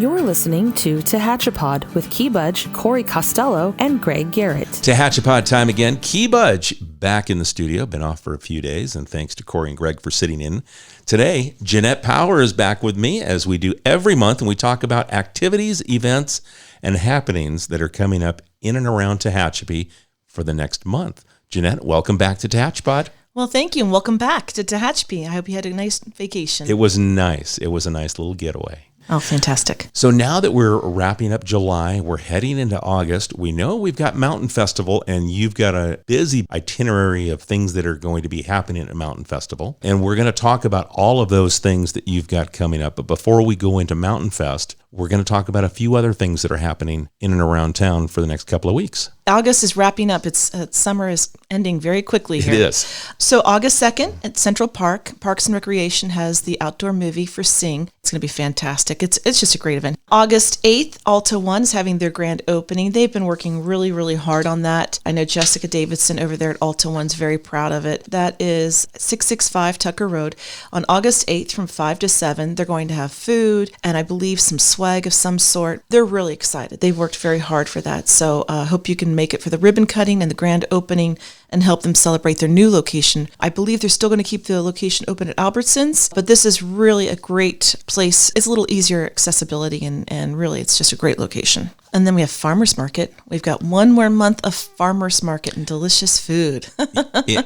You're listening to Tehachapod with Key Budge, Corey Costello, and Greg Garrett. Tehachapod time again. Key Budge back in the studio. Been off for a few days, and thanks to Corey and Greg for sitting in. Today, Jeanette Pauer is back with me as we do every month, and we talk about activities, events, and happenings that are coming up in and around Tehachapi for the next month. Jeanette, welcome back to Tehachapod. Well, thank you, and welcome back to Tehachapi. I hope you had a nice vacation. It was nice. It was a nice little getaway. Oh, fantastic. So now that we're wrapping up July, we're heading into August. We know we've got Mountain Festival, and you've got a busy itinerary of things that are going to be happening at Mountain Festival. And we're going to talk about all of those things that you've got coming up. But before we go into Mountain Fest, we're going to talk about a few other things that are happening in and around town for the next couple of weeks. August is wrapping up. Summer is ending very quickly here. It is. So August 2nd at Central Park, Parks and Recreation has the outdoor movie for Sing. It's going to be fantastic. It's just a great event. August 8th, Alta One is having their grand opening. They've been working really, really hard on that. I know Jessica Davidson over there at Alta One's very proud of it. That is 665 Tucker Road. On August 8th from 5 to 7, they're going to have food and I believe some swag of some sort. They're really excited. They've worked very hard for that. So I hope you can make it for the ribbon cutting and the grand opening and help them celebrate their new location. I believe they're still going to keep the location open at Albertsons, but this is really a great place. It's a little easier accessibility and really it's just a great location. And then we have Farmers Market. We've got one more month of Farmers Market and delicious food.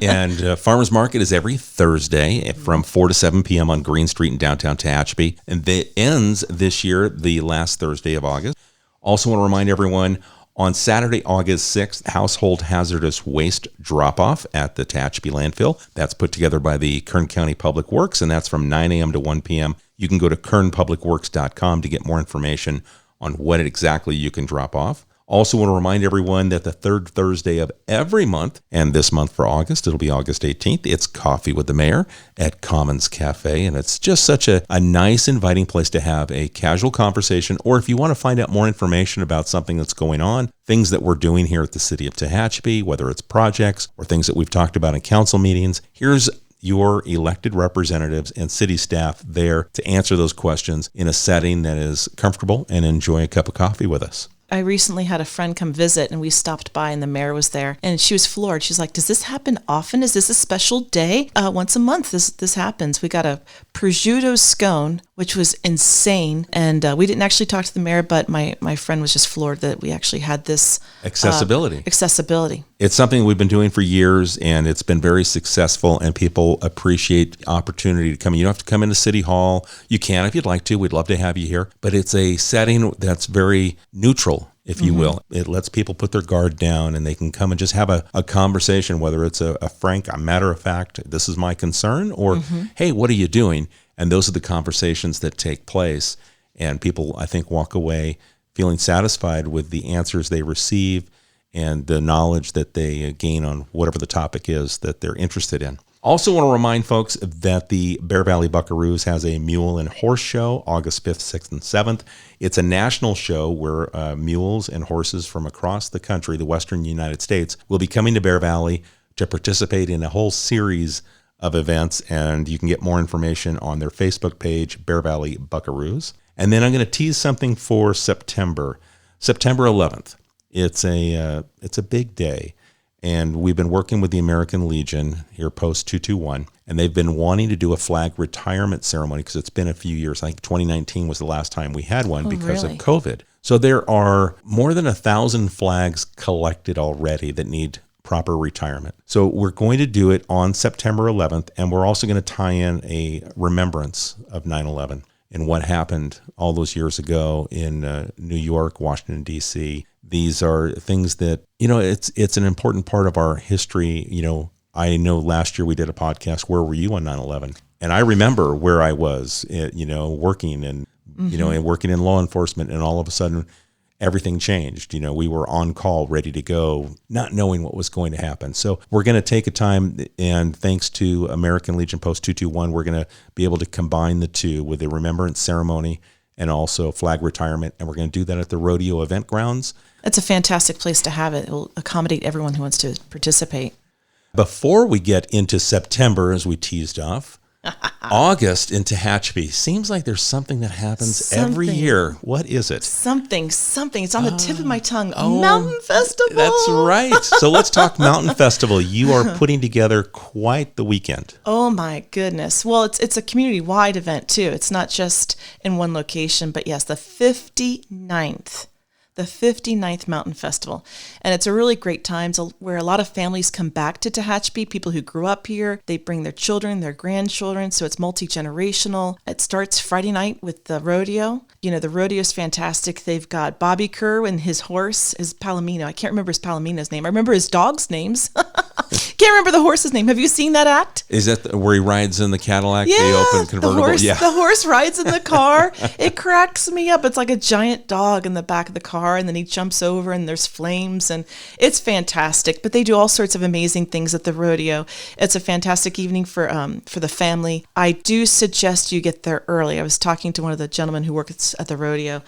And Farmers Market is every Thursday from 4 to 7 p.m. on Green Street in downtown Tehachapi. And it ends this year, the last Thursday of August. Also want to remind everyone, on Saturday, August 6th, household hazardous waste drop-off at the Tehachapi landfill. That's put together by the Kern County Public Works, and that's from 9 a.m. to 1 p.m. You can go to kernpublicworks.com to get more information on what exactly you can drop off. Also want to remind everyone that the third Thursday of every month, and this month for August, it'll be August 18th, it's Coffee with the Mayor at Commons Cafe, and it's just such a nice, inviting place to have a casual conversation, or if you want to find out more information about something that's going on, things that we're doing here at the City of Tehachapi, whether it's projects or things that we've talked about in council meetings, here's your elected representatives and city staff there to answer those questions in a setting that is comfortable and enjoy a cup of coffee with us. I recently had a friend come visit and we stopped by and the mayor was there and she was floored. She's like, does this happen often? Is this a special day? Once a month this happens. We got a prosciutto scone, which was insane. And we didn't actually talk to the mayor, but my friend was just floored that we actually had this accessibility. It's something we've been doing for years and it's been very successful and people appreciate the opportunity to come. You don't have to come into City Hall. You can if you'd like to. We'd love to have you here. But it's a setting that's very neutral, if you will. It lets people put their guard down and they can come and just have a conversation, whether it's a frank, a matter of fact, this is my concern, or hey, what are you doing? And those are the conversations that take place. And people, I think, walk away feeling satisfied with the answers they receive and the knowledge that they gain on whatever the topic is that they're interested in. Also want to remind folks that the Bear Valley Buckaroos has a mule and horse show August 5th, 6th, and 7th. It's a national show where mules and horses from across the country, the western United States, will be coming to Bear Valley to participate in a whole series of events, and you can get more information on their Facebook page, Bear Valley Buckaroos. And then I'm going to tease something for September 11th. It's a big day. And we've been working with the American Legion here, Post 221, and they've been wanting to do a flag retirement ceremony because it's been a few years. I think 2019 was the last time we had one because of COVID. So there are more than 1,000 flags collected already that need proper retirement. So we're going to do it on September 11th, and we're also going to tie in a remembrance of 9/11 and what happened all those years ago in New York, Washington, D.C., These are things that, it's an important part of our history. I know last year we did a podcast, Where Were You on 9/11? And I remember where I was, working and, and working in law enforcement. And all of a sudden, everything changed. We were on call, ready to go, not knowing what was going to happen. So we're going to take a time, and thanks to American Legion Post 221, we're going to be able to combine the two with a remembrance ceremony and also flag retirement. And we're going to do that at the Rodeo Event Grounds. It's a fantastic place to have it. It will accommodate everyone who wants to participate. Before we get into September, as we teased off, August in Tehachapi. Seems like there's something that happens every year. What is it? Something. It's on the tip of my tongue. Mountain Festival. That's right. So let's talk Mountain Festival. You are putting together quite the weekend. Oh my goodness. Well, it's a community-wide event too. It's not just in one location, but yes, the 59th Mountain Festival. And it's a really great time where a lot of families come back to Tehachapi, people who grew up here. They bring their children, their grandchildren, so it's multi-generational. It starts Friday night with the rodeo. The rodeo is fantastic. They've got Bobby Kerr and his horse, his Palomino. I can't remember his Palomino's name. I remember his dog's names. Can't remember the horse's name. Have you seen that act? Is that where he rides in the Cadillac, yeah, the open convertible? The horse rides in the car. It cracks me up. It's like a giant dog in the back of the car, and then he jumps over, and there's flames, and it's fantastic. But they do all sorts of amazing things at the rodeo. It's a fantastic evening for the family. I do suggest you get there early. I was talking to one of the gentlemen who works at the rodeo,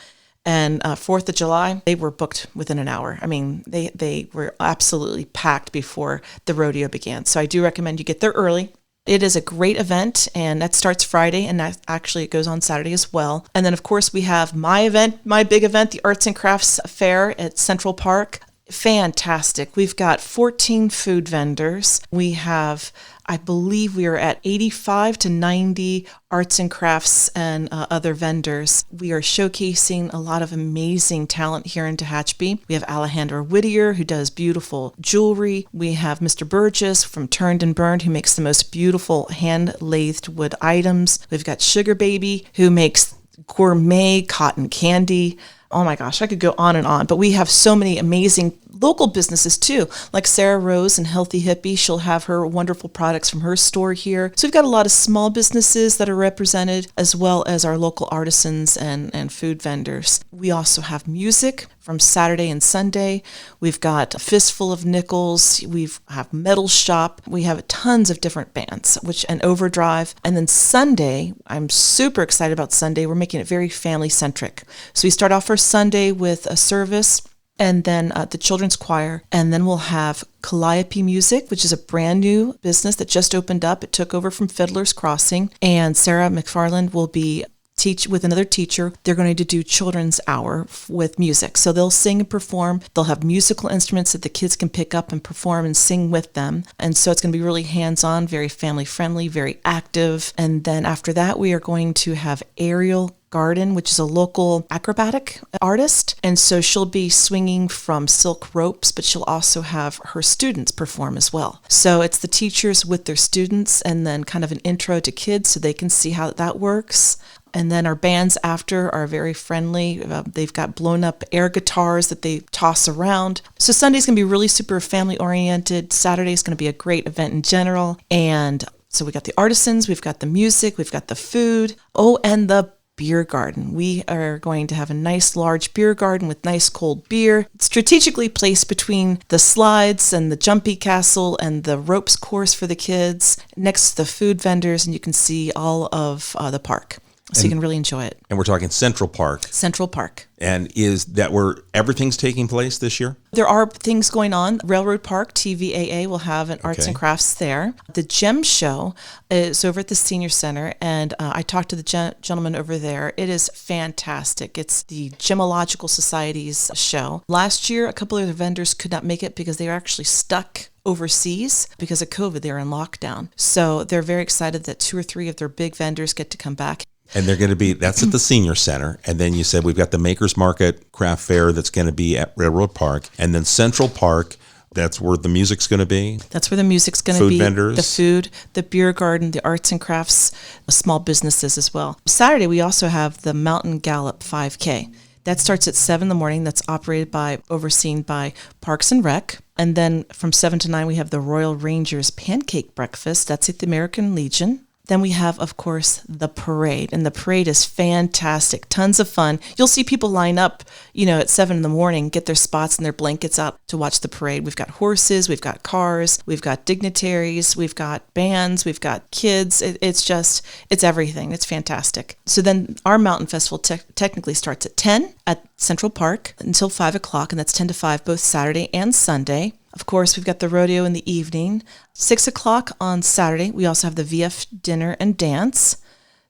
and 4th of July, they were booked within an hour. I mean, they were absolutely packed before the rodeo began. So I do recommend you get there early. It is a great event, and that starts Friday, and that actually it goes on Saturday as well. And then, of course, we have my big event, the Arts and Crafts Fair at Central Park. Fantastic. We've got 14 food vendors. We have, I believe we are at 85 to 90 arts and crafts and other vendors. We are showcasing a lot of amazing talent here in Tehachapi. We have Alejandra Whittier, who does beautiful jewelry. We have Mr. Burgess from Turned and Burned, who makes the most beautiful hand-lathed wood items. We've got Sugar Baby, who makes gourmet cotton candy. Oh my gosh, I could go on and on, but we have so many amazing local businesses too, like Sarah Rose and Healthy Hippie. She'll have her wonderful products from her store here. So we've got a lot of small businesses that are represented, as well as our local artisans and food vendors. We also have music from Saturday and Sunday. We've got a Fistful of Nickels. We have Metal Shop. We have tons of different bands, and Overdrive. And then Sunday, I'm super excited about Sunday. We're making it very family-centric. So we start off our Sunday with a service, and then the children's choir, and then we'll have Calliope Music, which is a brand new business that just opened up. It took over from Fiddler's Crossing, and Sarah McFarland will be teach with another teacher. They're going to do children's hour with music. So they'll sing and perform. They'll have musical instruments that the kids can pick up and perform and sing with them. And so it's going to be really hands-on, very family-friendly, very active. And then after that, we are going to have Ariel Garden, which is a local acrobatic artist. And so she'll be swinging from silk ropes, but she'll also have her students perform as well. So it's the teachers with their students, and then kind of an intro to kids so they can see how that works. And then our bands after are very friendly. They've got blown up air guitars that they toss around. So Sunday's going to be really super family oriented. Saturday's going to be a great event in general. And so we got the artisans, we've got the music, we've got the food. Oh, and the beer garden. We are going to have a nice large beer garden with nice cold beer, strategically placed between the slides and the jumpy castle and the ropes course for the kids, next to the food vendors, and you can see all of the park. So you can really enjoy it. And we're talking Central Park. Central Park. And is that where everything's taking place this year? There are things going on. Railroad Park, TVAA, will have an arts and crafts there. The Gem Show is over at the Senior Center, and I talked to the gentleman over there. It is fantastic. It's the Gemological Society's show. Last year, a couple of the vendors could not make it because they were actually stuck overseas because of COVID. They were in lockdown. So they're very excited that 2 or 3 of their big vendors get to come back. And they're going to be, that's at the Senior Center. And then you said we've got the Makers Market Craft Fair that's going to be at Railroad Park. And then Central Park, that's where the music's going to be. That's where the music's going to be. Food vendors. The food, the beer garden, the arts and crafts, small businesses as well. Saturday, we also have the Mountain Gallop 5K. That starts at 7 in the morning. That's overseen by Parks and Rec. And then from 7 to 9, we have the Royal Rangers Pancake Breakfast. That's at the American Legion. Then we have, of course, the parade, and the parade is fantastic. Tons of fun. You'll see people line up, at 7 in the morning, get their spots and their blankets out to watch the parade. We've got horses, we've got cars, we've got dignitaries, we've got bands, we've got kids. It's everything. It's fantastic. So then our mountain festival technically starts at 10. at Central Park until 5 o'clock, and that's 10 to 5, both Saturday and Sunday. Of course, we've got the rodeo in the evening. 6 o'clock on Saturday, we also have the VF dinner and dance.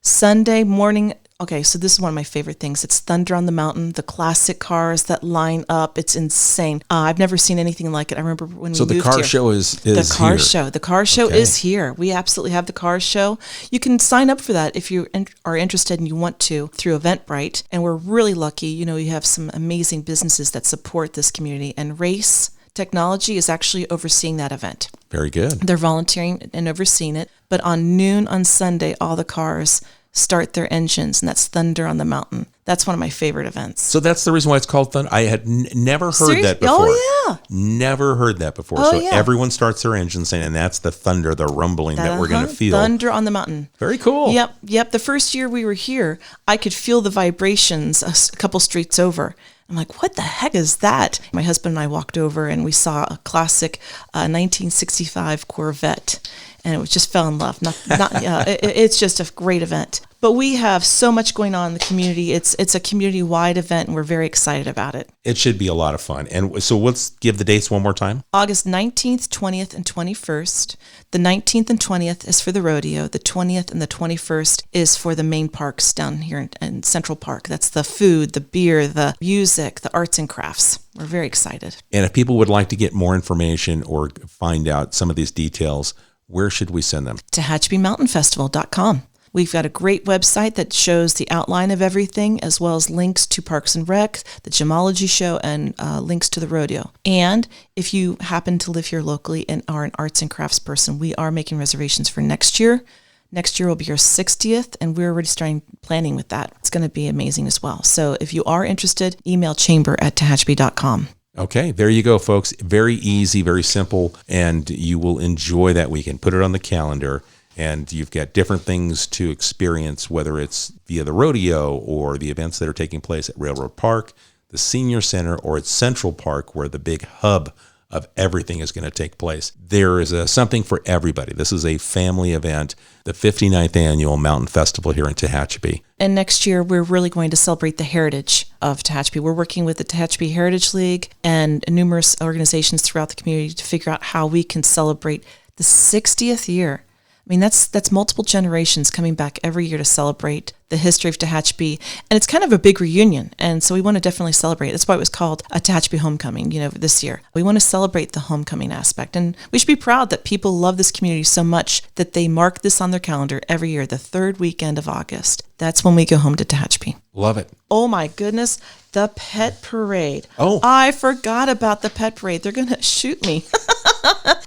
Sunday morning, okay, so this is one of my favorite things. It's Thunder on the Mountain, the classic cars that line up. It's insane. I've never seen anything like it. I remember when we moved here. So the car show is the car here. show. The car show is here. We absolutely have the car show. You can sign up for that if you are interested and you want to through Eventbrite. And we're really lucky. You have some amazing businesses that support this community. And Race Technology is actually overseeing that event. Very good. They're volunteering and overseeing it. But on noon on Sunday, all the cars start their engines, and that's Thunder on the Mountain. That's one of my favorite events. So that's the reason why it's called Thunder. I had never heard that before. Oh, yeah. Never heard that before. Everyone starts their engines, and that's the thunder, the rumbling that we're going to feel. Thunder on the Mountain. Very cool. Yep. The first year we were here, I could feel the vibrations a couple streets over. I'm like, what the heck is that? My husband and I walked over, and we saw a classic 1965 Corvette. And it just fell in love. It's just a great event. But we have so much going on in the community. It's a community-wide event, and we're very excited about it. It should be a lot of fun. And so let's give the dates one more time. August 19th, 20th, and 21st. The 19th and 20th is for the rodeo. The 20th and the 21st is for the main parks down here in Central Park. That's the food, the beer, the music, the arts and crafts. We're very excited. And if people would like to get more information or find out some of these details, where should we send them? TehachapiMountainFestival.com. We've got a great website that shows the outline of everything, as well as links to Parks and Rec, the Gemology Show, and links to the rodeo. And if you happen to live here locally and are an arts and crafts person, we are making reservations for next year. Next year will be our 60th, and we're already starting planning with that. It's going to be amazing as well. So if you are interested, email chamber@tehachapi.com. Okay, there you go, folks. Very easy, very simple, and you will enjoy that weekend. Put it on the calendar, and you've got different things to experience, whether it's via the rodeo or the events that are taking place at Railroad Park, the Senior Center, or at Central Park, where the big hub of everything is going to take place. There is something for everybody. This is a family event, the 59th Annual Mountain Festival here in Tehachapi. And next year, we're really going to celebrate the heritage of Tehachapi. We're working with the Tehachapi Heritage League and numerous organizations throughout the community to figure out how we can celebrate the 60th year. I mean, that's multiple generations coming back every year to celebrate the history of Tehachapi. And it's kind of a big reunion. And so we want to definitely celebrate. That's why it was called a Tehachapi Homecoming, this year. We want to celebrate the homecoming aspect. And we should be proud that people love this community so much that they mark this on their calendar every year, the third weekend of August. That's when we go home to Tehachapi. Love it. Oh my goodness, the pet parade. Oh. I forgot about the pet parade. They're going to shoot me.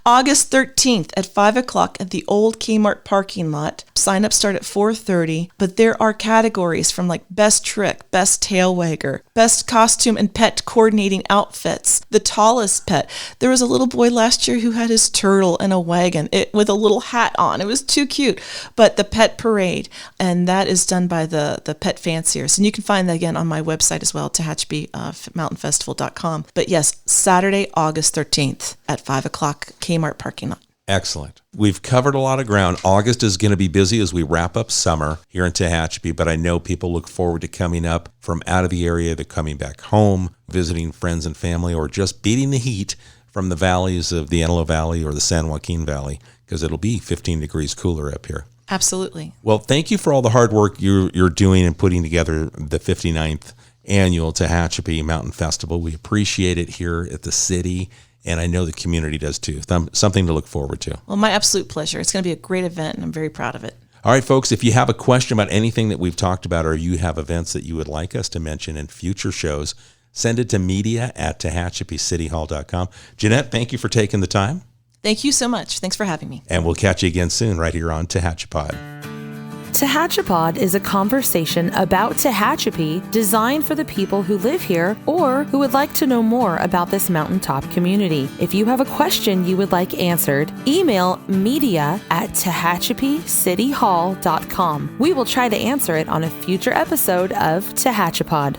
August 13th at 5 o'clock at the old Kmart parking lot. Sign-ups start at 4:30, but there are categories from like best trick, best tail wagger, best costume and pet coordinating outfits, the tallest pet. There was a little boy last year who had his turtle in a wagon with a little hat on. It was too cute. But the pet parade, and that is done by the pet fanciers. And you can find that again on my website as well, TehachapiMountainFestival.com. But yes, Saturday, August 13th at 5 o'clock, Kmart parking lot. Excellent. We've covered a lot of ground. August is going to be busy as we wrap up summer here in Tehachapi, but I know people look forward to coming up from out of the area. They're coming back home, visiting friends and family, or just beating the heat from the valleys of the Antelope Valley or the San Joaquin Valley, because it'll be 15 degrees cooler up here. Absolutely. Well, thank you for all the hard work you're doing in putting together the 59th Annual Tehachapi Mountain Festival. We appreciate it here at the city. And I know the community does too. Something to look forward to. Well, my absolute pleasure. It's going to be a great event, and I'm very proud of it. All right, folks, if you have a question about anything that we've talked about, or you have events that you would like us to mention in future shows, send it to media@TehachapiCityHall.com. Jeanette, thank you for taking the time. Thank you so much. Thanks for having me. And we'll catch you again soon right here on Tehachapod. Tehachapod is a conversation about Tehachapi designed for the people who live here or who would like to know more about this mountaintop community. If you have a question you would like answered, email media@TehachapiCityHall.com. We will try to answer it on a future episode of Tehachapod.